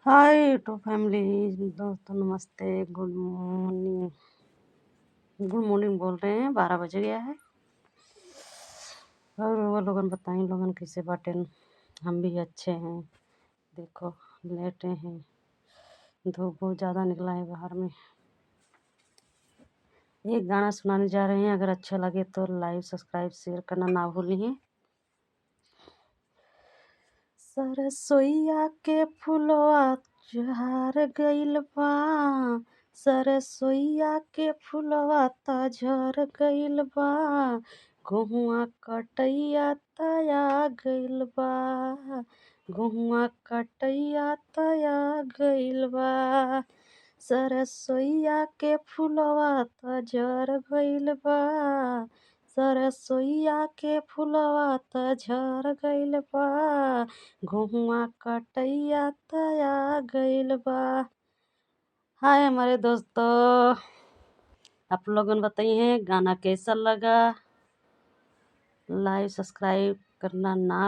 Hi YouTube family दोस्तों, नमस्ते, good morning. Good morning बोल रहे हैं, 12 बज गया है। और वो लोगन बताई लोगन कैसे बाटे। हम भी अच्छे हैं। देखो लेटे हैं, धूप बहुत ज़्यादा निकला है बाहर में। एक गाना सुनाने जा रहे हैं, अगर अच्छा लगे तो लाइक सब्सक्राइब शेयर करना ना भूलिए। सरसोईया के फुलवा झर गइल बा, सरसोईया के फुलवा त झर गइल बा, गहुआ कटैया तया गइल बा, गहुआ कटैया तया गइल बा। सरसोईया के फुलवा त झर गइल बा, सरसोईया के फुलवा त झर गइल बा, गहुआ कटैया तया गइल बा। हाय हमारे दोस्तों, आप लोगन बताइए गाना कैसा लगा। लाइक सब्सक्राइब करना ना